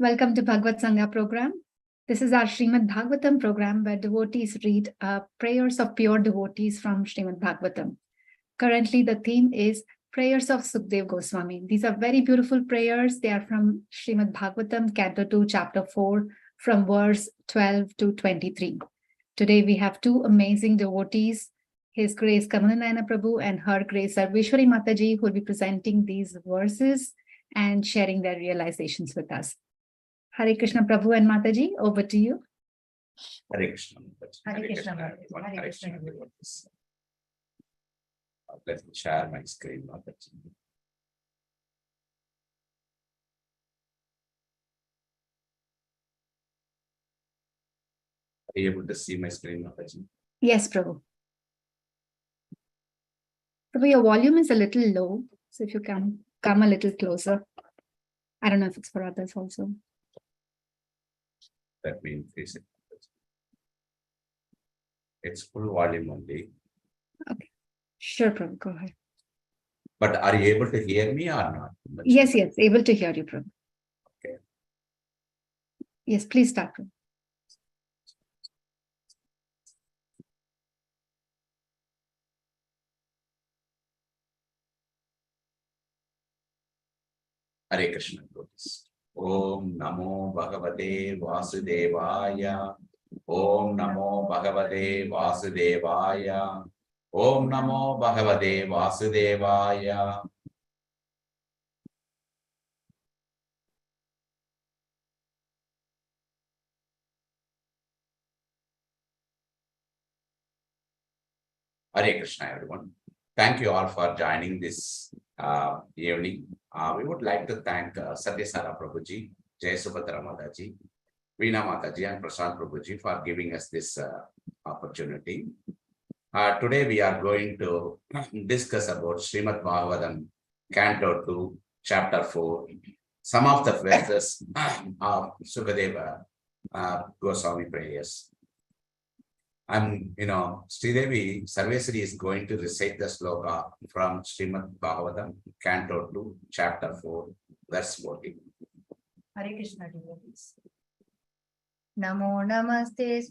Welcome to BhagavatSanga program. This is our Srimad Bhagavatam program where devotees read prayers of pure devotees from Srimad Bhagavatam. Currently, the theme is prayers of Sukhdev Goswami. These are very beautiful prayers. They are from Srimad Bhagavatam, Canto 2, Chapter 4, from verse 12 to 23. Today, we have two amazing devotees, His Grace Kamala Prabhu and Her Grace Sarveshvari Mataji, who will be presenting these verses and sharing their realizations with us. Hare Krishna, Prabhu and Mataji, over to you. Hare Krishna. Hare Krishna. Hare Krishna. Let me share my screen. Mataji. Are you able to see my screen, Mataji? Yes, Prabhu. Prabhu, your volume is a little low, so if you can come a little closer. I don't know if it's for others also. Let me increase it. It's full volume only. Okay. Sure, Prabhu, go ahead. But are you able to hear me or not? Yes, able to hear you, Prabhu. Okay. Yes, please start, Prabhu. Hare Krishna. Om Namo Bhagavate Vasudevaya. Om Namo Bhagavate Vasudevaya. Om Namo Bhagavate Vasudevaya. Hare Krishna, everyone. Thank you all for joining this evening. We would like to thank Satyasara Prabhuji, Jai Subhadra Mataji, Veena Mataji, and Prasad Prabhuji for giving us this opportunity. Today we are going to discuss about Srimad Bhagavatam, Canto 2, Chapter 4, some of the verses of Sukadeva Goswami prayers. Sridevi Sarveshvari is going to recite the sloka from Srimad Bhagavatam, Canto 2, Chapter 4, verse 14. Hare Krishna devotees. Namo namaste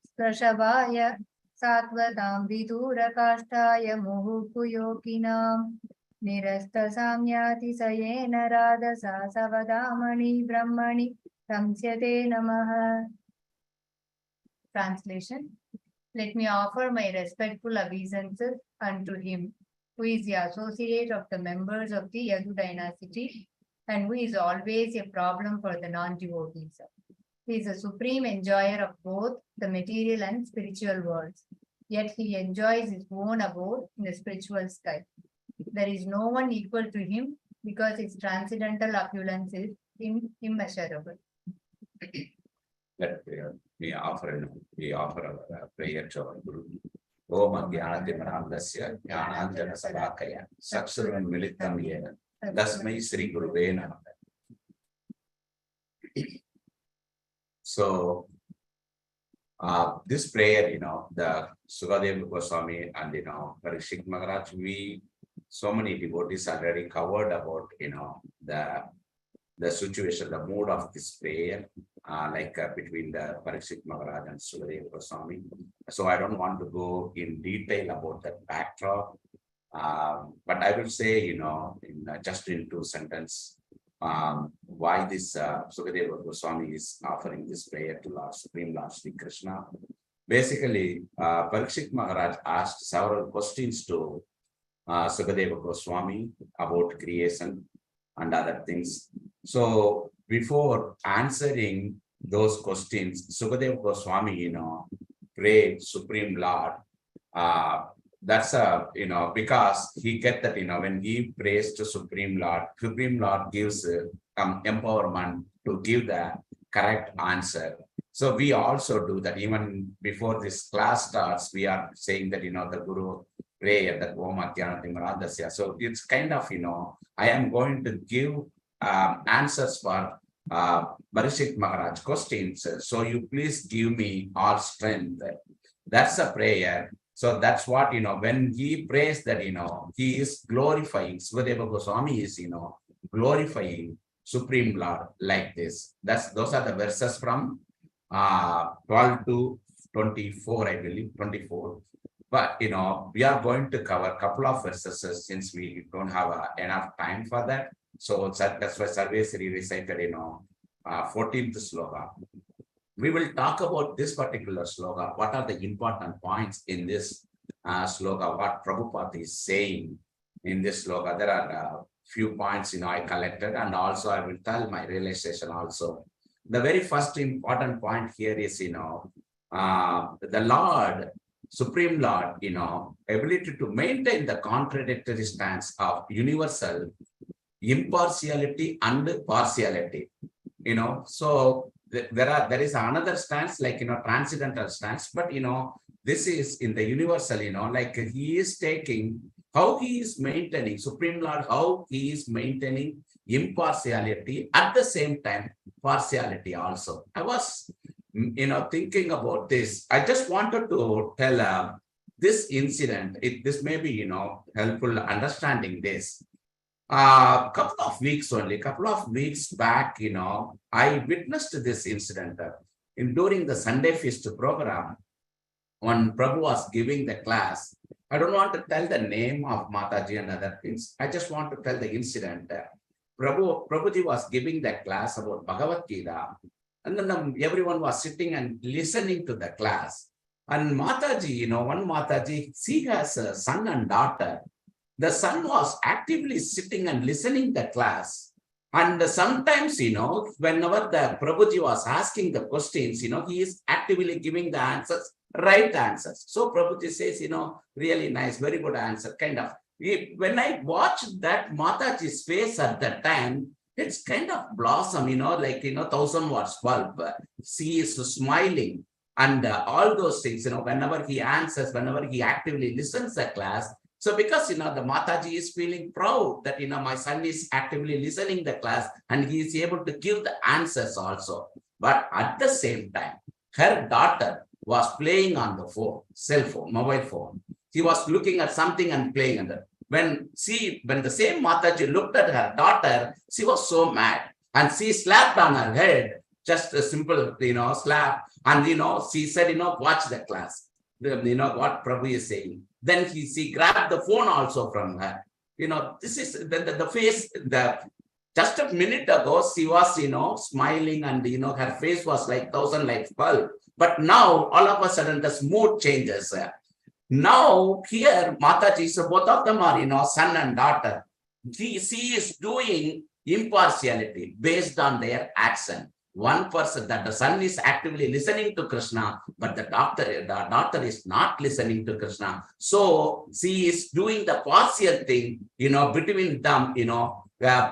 sprashavaya sattvatam vidurakashtaya muhupuyokinam nirasta samyati sayena radasa savadamani brahmani samsyate namaha. Translation. Let me offer my respectful obeisances unto him, who is the associate of the members of the Yadu dynasty, and who is always a problem for the non-devotees. He is the supreme enjoyer of both the material and spiritual worlds, yet he enjoys his own abode in the spiritual sky. There is no one equal to him because his transcendental opulence is immeasurable. We offer our prayer to our Guru. Om Jnanatimanandasya Jnananjana Salakaya Saksuram Militam Yena Tasmai Sri Guruve Namaha. So this prayer, the Sukhdev Goswami and Parikshit Maharaj, so many devotees already covered about the situation, the mood of this prayer, between the Parikshit Maharaj and Sukhdev Goswami. So I don't want to go in detail about that backdrop, but I will say, just in two sentences, why this Sukhdev Goswami is offering this prayer to Lord Supreme Lord Sri Krishna. Basically, Parikshit Maharaj asked several questions to Sukhdev Goswami about creation and other things. So before answering those questions, Sukhdev Goswami, prayed Supreme Lord. That's because he get that, when he prays to Supreme Lord gives empowerment to give the correct answer. So we also do that. Even before this class starts, we are saying that, the Guru prayer, that Om Jnanatimanandasya. So it's kind of, I am going to give answers for Parikshit Maharaj questions. So you please give me all strength. That's a prayer. So that's what, when he prays that, he is glorifying, Sukadeva Goswami is, glorifying Supreme Lord, like this. Those are the verses from 12 to 24, I believe, 24. But, we are going to cover a couple of verses since we don't have enough time for that. So that's why Sarveshvari recited, 14th sloka. We will talk about this particular sloka. What are the important points in this sloka? What Prabhupada is saying in this sloka? There are a few points, I collected, and also I will tell my realization also. The very first important point here is, the Lord, Supreme Lord, ability to maintain the contradictory stance of universal impartiality and partiality. So there is another stance, like, transcendental stance, but, this is in the universal, like he is taking, how he is maintaining, Supreme Lord, how he is maintaining impartiality, at the same time, partiality also. I was, thinking about this. I just wanted to tell this incident. This may be, helpful understanding this. Couple of weeks back, I witnessed this incident during the Sunday Feast program. When Prabhu was giving the class, I don't want to tell the name of Mataji and other things. I just want to tell the incident. Prabhuji was giving the class about Bhagavad Gita, and then everyone was sitting and listening to the class. And Mataji, one Mataji, she has a son and daughter. The son was actively sitting and listening the class. And sometimes, whenever the Prabhuji was asking the questions, he is actively giving the answers, right answers. So Prabhuji says, really nice, very good answer, kind of. When I watched that Mataji's face at that time, it's kind of blossom, like, 1,000 watts bulb. She is smiling and all those things, whenever he answers, whenever he actively listens to the class. So because, the Mataji is feeling proud that, my son is actively listening the class and he is able to give the answers also. But at the same time, her daughter was playing on the phone, cell phone, mobile phone. She was looking at something and playing on it. When the same Mataji looked at her daughter, she was so mad and she slapped on her head, just a simple, slap. And, she said, watch the class. What Prabhu is saying. Then she grabbed the phone also from her. This is the face, just a minute ago, she was, smiling and, her face was like 1,000 light bulb. But now, all of a sudden, the mood changes. Now, here, Mataji, so both of them are, son and daughter. She is doing impartiality based on their action. One person, that the son is actively listening to Krishna, but the daughter is not listening to Krishna. So she is doing the partial thing, between them,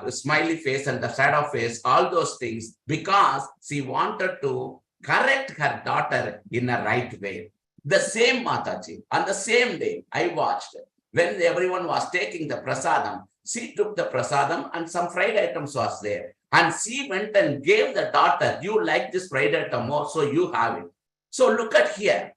smiley face and the shadow face, all those things, because she wanted to correct her daughter in a right way. The same Mataji, on the same day, I watched when everyone was taking the prasadam. She took the prasadam and some fried items was there. And she went and gave the daughter, you like this fried item more, so you have it. So look at here.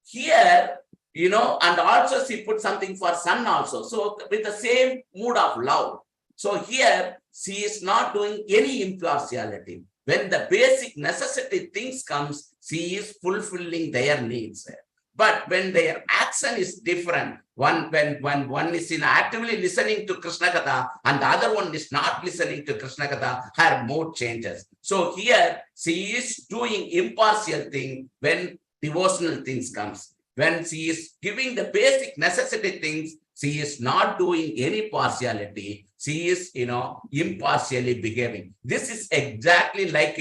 Here, and also she put something for son also. So with the same mood of love. So here, she is not doing any impartiality. When the basic necessity things comes, she is fulfilling their needs. But when their action is different, when one is actively listening to Krishna Katha and the other one is not listening to Krishna Katha, her mood changes. So here she is doing impartial thing when devotional things comes. When she is giving the basic necessity things, she is not doing any partiality. She is, impartially behaving. This is exactly like,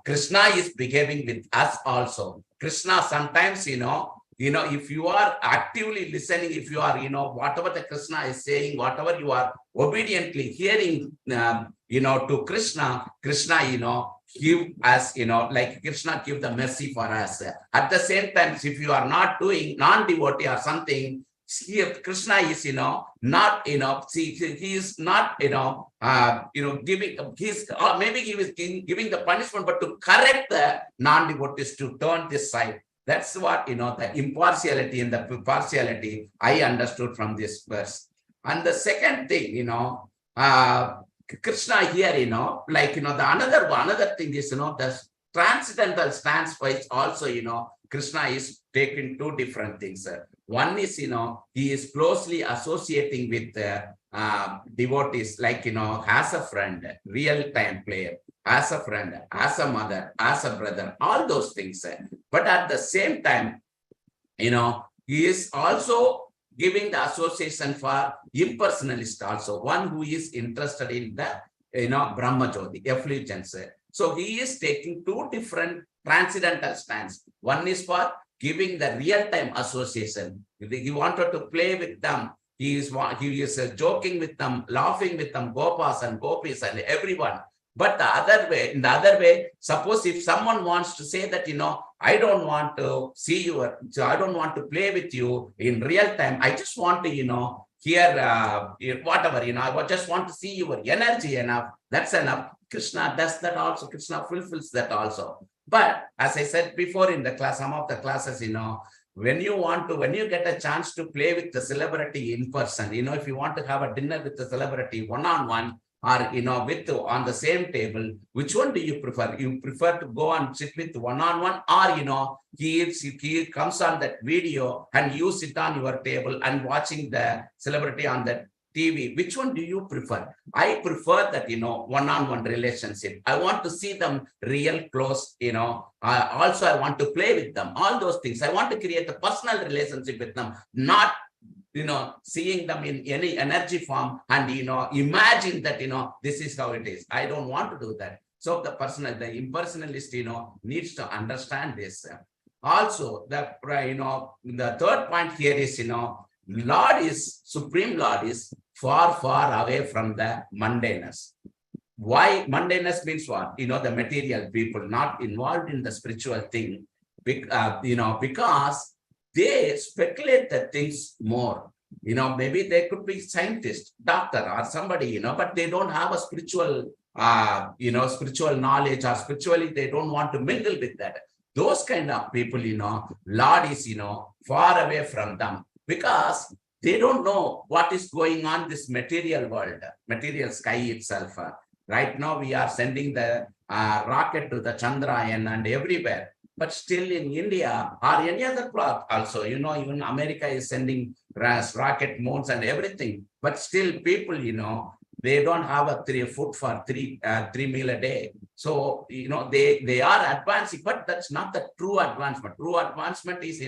Krishna is behaving with us also. Krishna sometimes, if you are actively listening, if you are, whatever the Krishna is saying, whatever you are obediently hearing, to Krishna, give us, like Krishna give the mercy for us. At the same time, if you are not doing non-devotee or something, Krishna is, not, he is not, giving, maybe he is giving the punishment, but to correct the non-devotees to turn this side. That's what, the impartiality and the partiality I understood from this verse. And the second thing, Krishna here, like, the another thing is, the transcendental stance wise also, Krishna is taking two different things. One is, he is closely associating with devotees, like, as a friend, real-time player, as a friend, as a mother, as a brother, all those things. But at the same time, he is also giving the association for impersonalist also, one who is interested in the, Brahma Jyoti, effulgence. So he is taking two different transcendental stance. One is for giving the real-time association. He wanted to play with them. He is joking with them, laughing with them, gopas and gopis and everyone. But in the other way, suppose if someone wants to say that, I don't want to see you, so I don't want to play with you in real time. I just want to, hear whatever, I just want to see your energy enough. That's enough. Krishna does that also. Krishna fulfills that also. But as I said before in the class, some of the classes, when you get a chance to play with the celebrity in person, if you want to have a dinner with the celebrity one-on-one, or, with on the same table, which one do you prefer? You prefer to go and sit with one-on-one, or, he comes on that video and you sit on your table and watching the celebrity on the TV. Which one do you prefer? I prefer that, one-on-one relationship. I want to see them real close, also I want to play with them, all those things. I want to create a personal relationship with them, not seeing them in any energy form and, imagine that, this is how it is. I don't want to do that. So the impersonalist, needs to understand this. Also, the third point here is, Supreme Lord is far, far away from the mundaneness. Why mundaneness means what? The material people not involved in the spiritual thing, because they speculate the things more. Maybe they could be scientist, doctor, or somebody, but they don't have a spiritual, spiritual knowledge, or spiritually they don't want to mingle with that. Those kind of people, Lord is, far away from them, because they don't know what is going on this material world, material sky itself. Right now, we are sending the rocket to the Chandrayaan and everywhere. But still in India or any other plot also, even America is sending rocket moons and everything. But still people, they don't have a 3 food for three meal a day. So, they are advancing, but that's not the true advancement. True advancement is,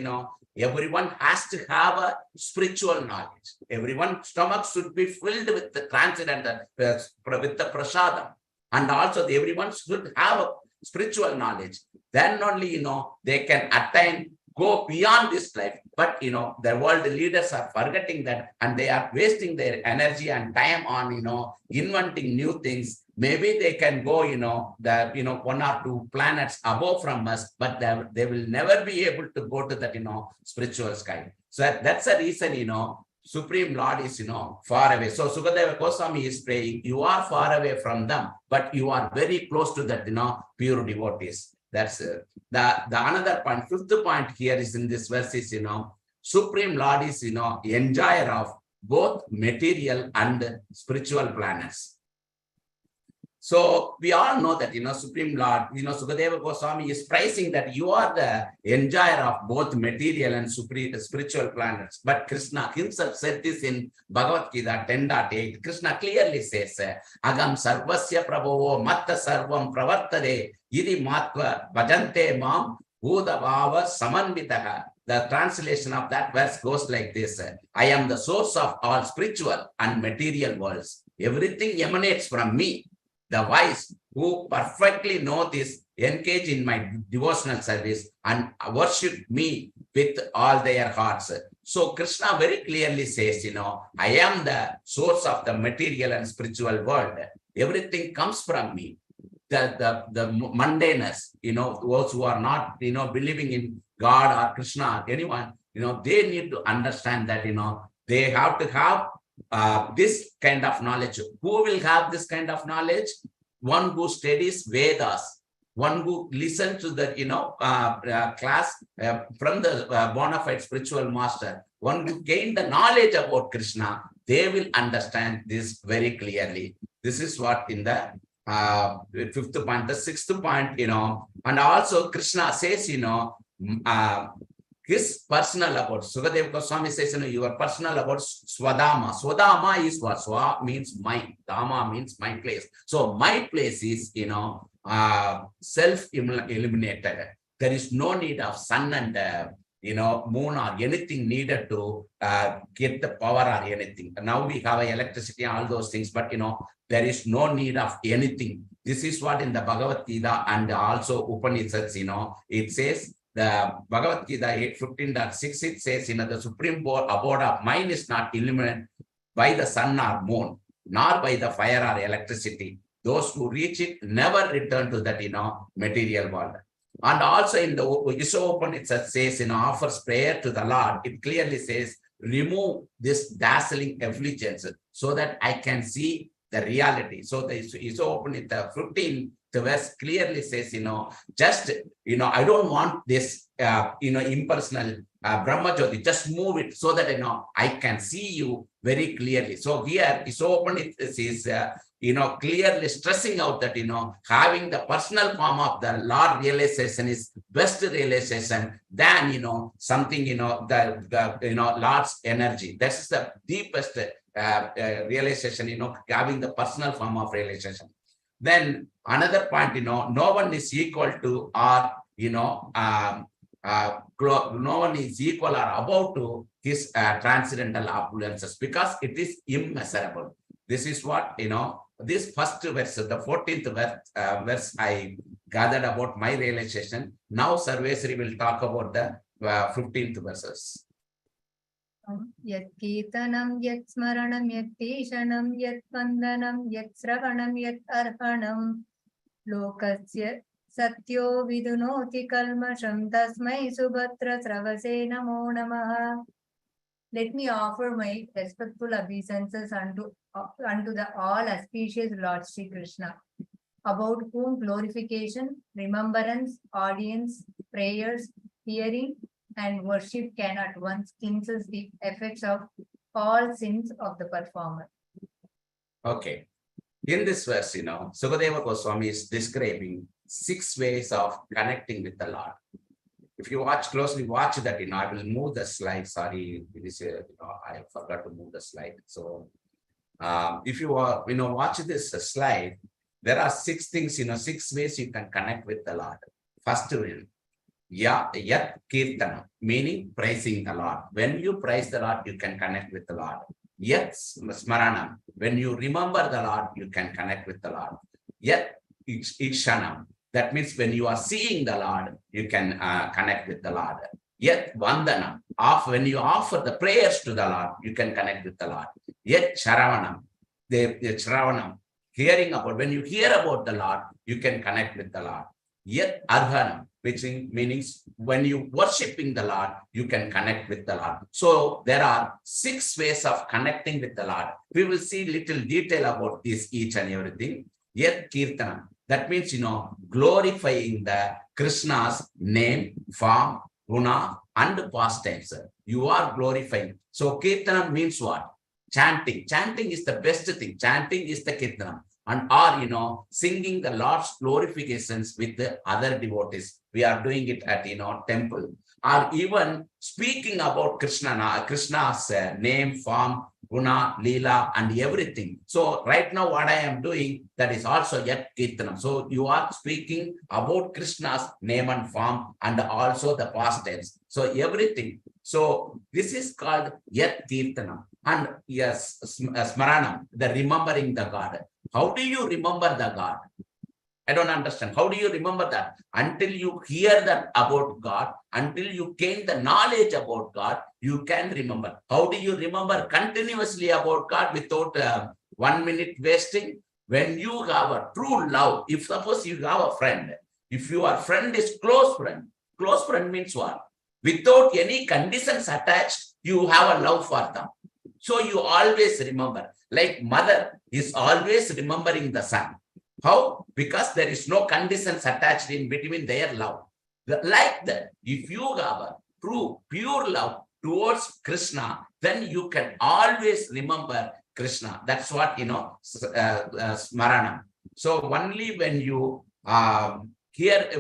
everyone has to have a spiritual knowledge. Everyone's stomach should be filled with the transcendental, with the prasadam. And also everyone should have a spiritual knowledge. Then only, they can go beyond this life. But, the world leaders are forgetting that, and they are wasting their energy and time on, inventing new things. Maybe they can go, 1 or 2 planets above from us, but they will never be able to go to that, spiritual sky. So that's the reason, Supreme Lord is, far away. So Sukhdev Goswami is praying, you are far away from them, but you are very close to that, pure devotees. That's the another point. 5th point here is in this verse is, Supreme Lord is, enjoyer of both material and spiritual planets. So we all know that, Supreme Lord, Sukadeva Goswami is praising that you are the enjoyer of both material and spiritual planets. But Krishna himself said this in Bhagavad Gita 10.8. Krishna clearly says, Agam sarvasya prabhavo matta sarvam pravartade idi matva bhajante mam bhudavava samanvitaha. The translation of that verse goes like this. I am the source of all spiritual and material worlds. Everything emanates from me. The wise who perfectly know this engage in my devotional service and worship me with all their hearts. So Krishna very clearly says, I am the source of the material and spiritual world. Everything comes from me. The mundaneness, those who are not, believing in God or Krishna or anyone, they need to understand that, they have to have this kind of knowledge. Who will have this kind of knowledge? One who studies Vedas, one who listens to the class from the bona fide spiritual master, one who gain the knowledge about Krishna. They will understand this very clearly. This is what in the fifth point. The sixth point, and also Krishna says, his personal about Sukhdev Goswami says, your personal about Swadama. Swadama is what? Swa means mind. Dama means my place. So my place is, self-eliminated. There is no need of sun and moon or anything needed to get the power or anything. Now we have electricity and all those things, but there is no need of anything. This is what in the Bhagavad Gita and also Upanishads, it says, the Bhagavad Gita 8:15.6, it says, the supreme abode of mind is not illuminated by the sun or moon, nor by the fire or electricity. Those who reach it never return to that, material world. And also in the Upanishad says, offers prayer to the Lord. It clearly says, remove this dazzling effulgence so that I can see the reality. So the Upanishad 15th verse clearly says, just, I don't want this, impersonal Brahma Jyoti, just move it so that, I can see you very clearly. So here, Upanishad is, clearly stressing out that, having the personal form of the Lord realization is best realization than, something, the Lord's energy. That's the deepest realization, having the personal form of realization. Then another point, no one is equal to or, no one is equal or above to his transcendental opulences because it is immeasurable. This is what, this first verse, the 14th verse I gathered about my realization. Now Sarveshvari will talk about the 15th verses. Yat Kirtanam, Yat Smaranam, Yat Tishanam, Yat Vandanam, Yat Sravanam, Yat Arhanam, Lokasya Satyo Vidunoti Kalmasham Tasmai Subhatra Sravase Namo Namaha. Let me offer my respectful obeisances unto the all auspicious Lord Sri Krishna, about whom glorification, remembrance, audience, prayers, hearing, and worship can at once cleanses the effects of all sins of the performer. Okay. In this verse, Sukadeva Goswami is describing 6 ways of connecting with the Lord. If you watch closely, watch that, I will move the slide. Sorry, it is, I forgot to move the slide. So, if you watch this slide, there are 6 things, 6 ways you can connect with the Lord. First one, Yat Kirtana, meaning praising the Lord. When you praise the Lord, you can connect with the Lord. Yat Smaranam, when you remember the Lord, you can connect with the Lord. Yat Ikshanam, that means when you are seeing the Lord, you can connect with the Lord. Yat Vandanam, when you offer the prayers to the Lord, you can connect with the Lord. Yat Shravanam, the Shravanam, hearing about, when you hear about the Lord, you can connect with the Lord. Yet Arhanam, which means when you worshiping the Lord, you can connect with the Lord. So there are 6 ways of connecting with the Lord. We will see little detail about this, each and everything. Yet Kirtanam, that means, glorifying the Krishna's name, form, guna, and pastimes. You are glorifying. So Kirtanam means what? Chanting. Chanting is the best thing. Chanting is the Kirtanam. And or, singing the Lord's glorifications with the other devotees. We are doing it at, temple. Or even speaking about Krishna's name, form, guna, leela, and everything. So right now what I am doing, that is also Yat Kirtanam. So you are speaking about Krishna's name and form and also the past tense. So everything. So this is called Yat Kirtanam. And yes, Smaranam, the remembering the God. How do you remember the God? I don't understand. How do you remember that? Until you hear that about God, until you gain the knowledge about God, you can remember. How do you remember continuously about God without 1 minute wasting? When you have a true love, if suppose you have a friend, if your friend is close friend means what? Without any conditions attached, you have a love for them. So you always remember. Like mother is always remembering the son. How? Because there is no conditions attached in between their love. Like that, if you have a true, pure love towards Krishna, then you can always remember Krishna. That's what, smaranam. So only when you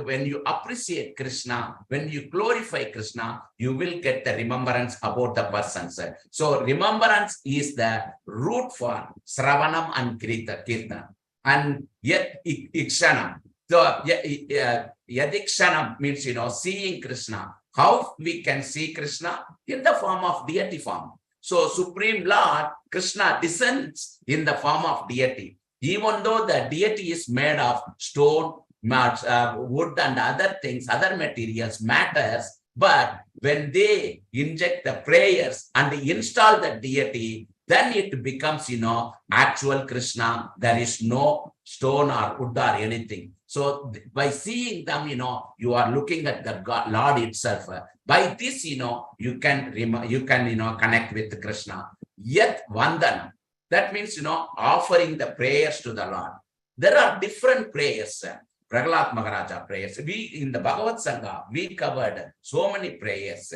when you appreciate Krishna, when you glorify Krishna, you will get the remembrance about the persons. So remembrance is the root for Sravanam and Kirtan. And yet Ikshanam. So Yadikshanam means, seeing Krishna. How we can see Krishna? In the form of deity form. So Supreme Lord, Krishna descends in the form of deity. Even though the deity is made of stone, wood and other things, other materials, matters, but when they inject the prayers and install the deity, then it becomes, actual Krishna. There is no stone or wood or anything. So by seeing them, you are looking at the God, Lord itself. By this, you can connect with Krishna. Yet Vandanam. That means, offering the prayers to the Lord. There are different prayers. Prahlad Maharaja prayers. We, in the BhagavatSanga, we covered so many prayers.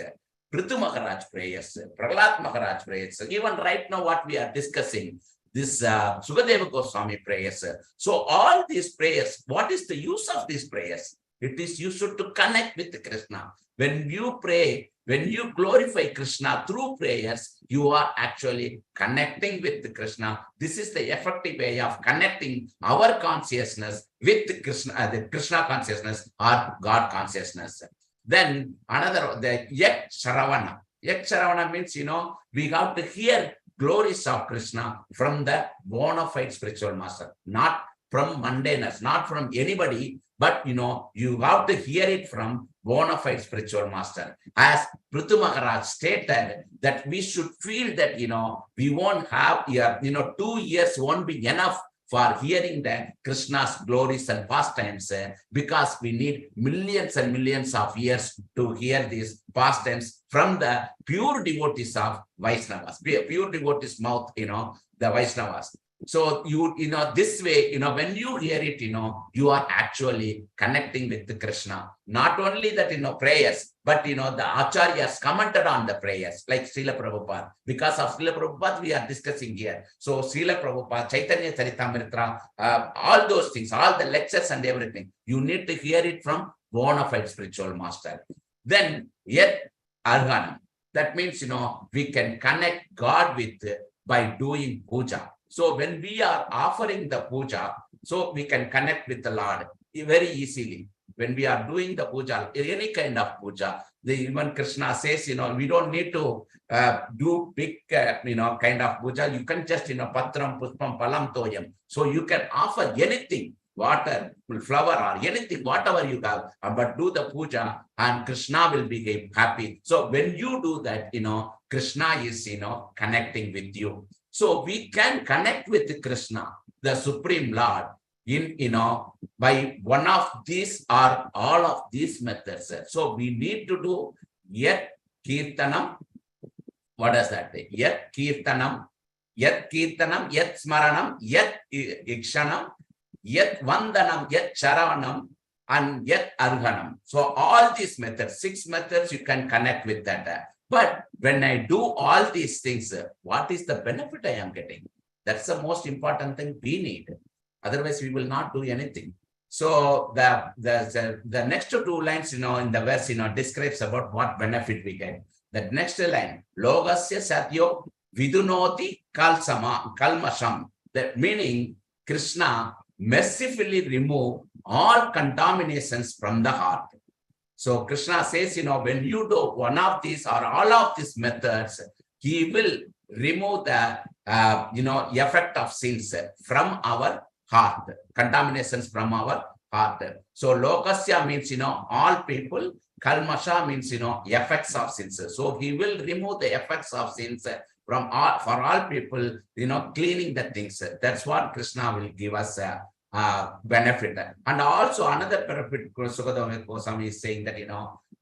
Prithu Maharaj prayers, Prahlad Maharaj prayers. Even right now, what we are discussing, this Sukhdev Goswami prayers. So all these prayers, what is the use of these prayers? It is used to connect with Krishna. When you pray, when you glorify Krishna through prayers, you are actually connecting with Krishna. This is the effective way of connecting our consciousness with Krishna, the Krishna consciousness or God consciousness. Then another, the Yak Saravana. Yak Saravana means, we have to hear glories of Krishna from the bona fide spiritual master, not from mundaners, not from anybody, but you have to hear it from bona fide spiritual master. As Prithu Maharaj stated that we should feel that, we won't have, 2 years won't be enough for hearing the Krishna's glories and pastimes, because we need millions and millions of years to hear these pastimes from the pure devotees of Vaishnavas, pure devotees' mouth, the Vaishnavas. So this way, when you hear it, you are actually connecting with the Krishna. Not only that, prayers, but, the acharyas commented on the prayers, like Srila Prabhupada. Because of Srila Prabhupada, we are discussing here. So Srila Prabhupada, Chaitanya Charitamrita, all those things, all the lectures and everything, you need to hear it from bona fide spiritual master. Then, yet Arhanam. That means, we can connect God with by doing puja. So when we are offering the puja, so we can connect with the Lord very easily. When we are doing the puja, any kind of puja, even Krishna says, we don't need to do big, kind of puja. You can just, patram, puspam, palam, toyam. So you can offer anything, water, flower, or anything, whatever you have, but do the puja and Krishna will be happy. So when you do that, Krishna is, connecting with you. So we can connect with Krishna, the Supreme Lord, by one of these or all of these methods. So we need to do Yat Kirtanam. What does that mean? Yat Kirtanam, Yat Smaranam, Yat Ikshanam, Yat Vandanam, Yat Charavanam, and Yat Arhanam. So all these methods, 6 methods, you can connect with that. But when I do all these things, what is the benefit I am getting? That's the most important thing we need. Otherwise, we will not do anything. So the next 2 lines, in the verse, describes about what benefit we get. The next line, Logasya Satyo Vidunoti Kalmasham. That meaning Krishna mercifully remove all contaminations from the heart. So Krishna says, when you do one of these or all of these methods, he will remove the, effect of sins from our heart, contaminations from our heart. So Lokasya means, all people. Kalmasha means, effects of sins. So he will remove the effects of sins from all, for all people, cleaning the things. That's what Krishna will give us benefit. And also another benefit, Sukhdev Goswami is saying that,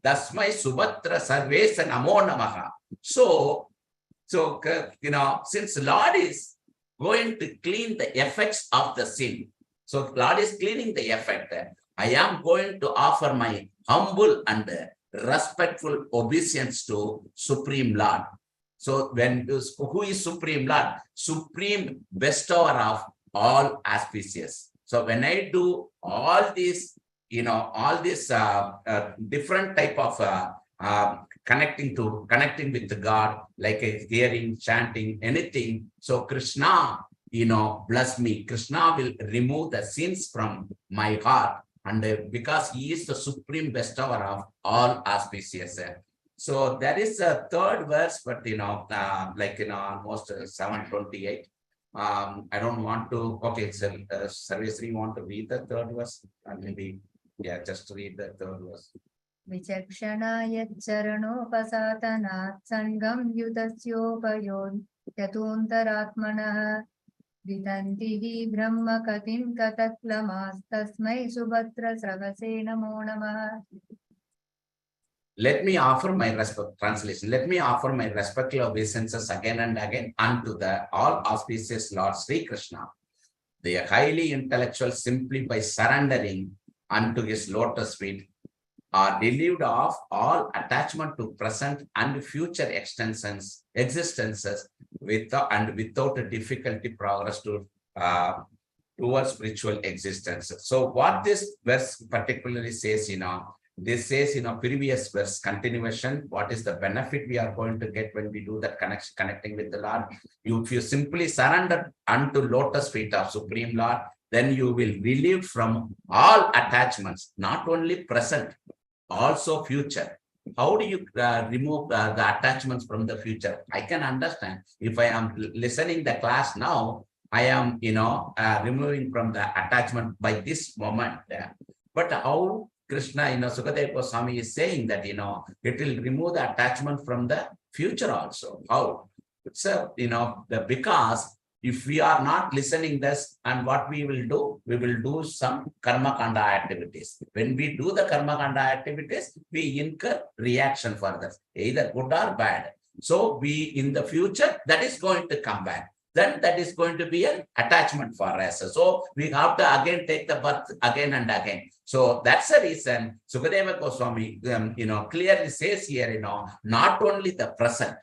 Dasmai Subhatra Sarveshvari Namo Namaha. So, since Lord is going to clean the effects of the sin, so Lord is cleaning the effect, I am going to offer my humble and respectful obeisance to Supreme Lord. So who is Supreme Lord? Supreme bestower of all auspicious. So when I do all these, all these different type of connecting with God, like hearing, chanting, anything. So Krishna, bless me. Krishna will remove the sins from my heart. And because he is the supreme bestower of all auspicious. So that is the third verse, but almost 728. I don't want to. Okay, so Sarveshvari, you want to read the third verse? And maybe, just read the third verse. Vichakshana yaccharanopasatanaat sangam yudasyopayon yatuntaratmanah vitantihi brahma katim kataklamastasmai subhatra sravase namo namah. Let me offer my translation. Let me offer my respectful obeisances again and again unto the all auspicious Lord Sri Krishna, the highly intellectual, simply by surrendering unto his lotus feet, are relieved of all attachment to present and future existences without a difficulty progress towards spiritual existence. So what this verse particularly says, this says in a previous verse continuation, what is the benefit we are going to get when we do that connecting with the Lord? If you simply surrender unto lotus feet of Supreme Lord, then you will relieve from all attachments, not only present, also future. How do you remove the attachments from the future? I can understand. If I am listening the class now, I am, removing from the attachment by this moment. But how Krishna, Sukhdev Goswami is saying that, it will remove the attachment from the future also. How? It's because if we are not listening this, and what we will do some karma kanda activities. When we do the karma kanda activities, we incur reaction for this, either good or bad. So in the future, that is going to come back. Then that is going to be an attachment for us. So we have to again take the birth again and again. So that's the reason Sukadeva Goswami, clearly says here, not only the present,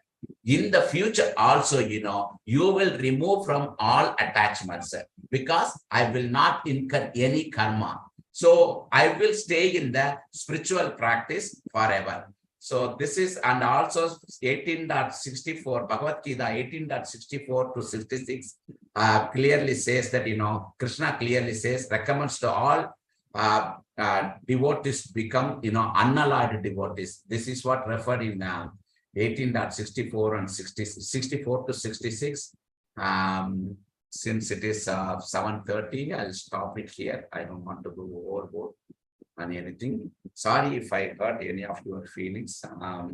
in the future also, you will remove from all attachments, because I will not incur any karma. So I will stay in the spiritual practice forever. So this is, and also 18.64, Bhagavad Gita 18.64 to 66 clearly says that, Krishna clearly says, recommends to all devotees become, unalloyed devotees. This is what referred in 18.64 and 64 to 66. Since it is 7:30, I'll stop it here. I don't want to go overboard on anything. Sorry if I hurt any of your feelings.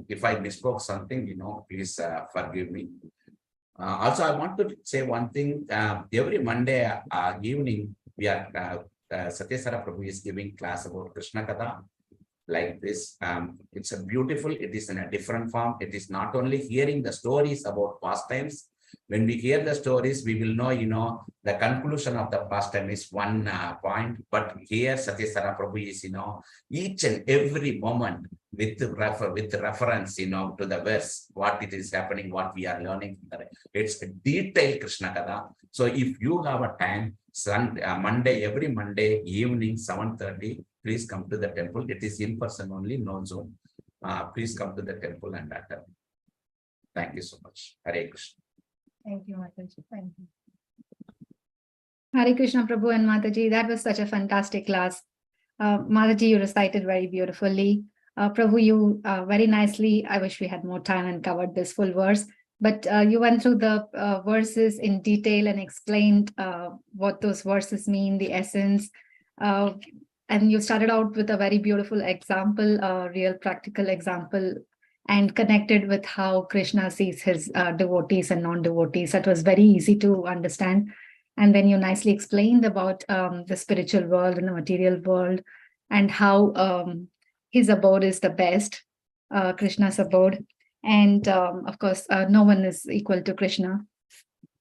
If I misspoke something, please forgive me. Also, I want to say one thing. Every Monday evening, we are Satyasara Prabhu is giving class about Krishna Katha. Like this, it's a beautiful, it is in a different form. It is not only hearing the stories about pastimes. When we hear the stories, we will know, the conclusion of the pastime is one point. But here, Satyasara Prabhu is, each and every moment with reference, to the verse, what it is happening, what we are learning. It's a detailed Krishna Katha. So if you have a time, every Monday evening, 7:30, please come to the temple. It is in person only, no Zoom. Please come to the temple and attend. Thank you so much. Hare Krishna. Thank you, Mataji. Thank you. Hare Krishna, Prabhu and Mataji. That was such a fantastic class. Mataji, you recited very beautifully. Prabhu, you very nicely. I wish we had more time and covered this full verse. But you went through the verses in detail and explained what those verses mean, the essence. And you started out with a very beautiful example, a real practical example, and connected with how Krishna sees his devotees and non-devotees. That was very easy to understand. And then you nicely explained about the spiritual world and the material world, and how his abode is the best, Krishna's abode. And of course, no one is equal to Krishna.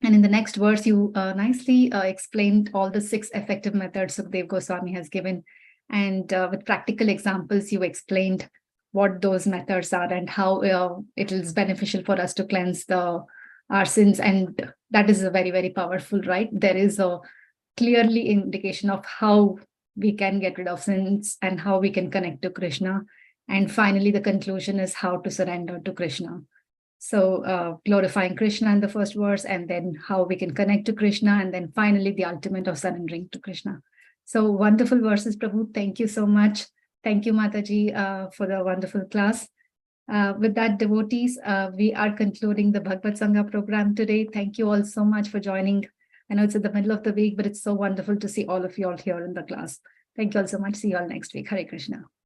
And in the next verse, you nicely explained all the 6 effective methods Sukhdev Goswami has given. And with practical examples, you explained what those methods are and how it is beneficial for us to cleanse our sins. And that is a very, very powerful, right? There is a clearly indication of how we can get rid of sins and how we can connect to Krishna. And finally, the conclusion is how to surrender to Krishna. So glorifying Krishna in the first verse, and then how we can connect to Krishna, and then finally the ultimate of surrendering to Krishna. So wonderful verses, Prabhu. Thank you so much. Thank you, Mataji, for the wonderful class. With that, devotees, we are concluding the BhagavatSanga program today. Thank you all so much for joining. I know it's in the middle of the week, but it's so wonderful to see all of you all here in the class. Thank you all so much. See you all next week. Hare Krishna.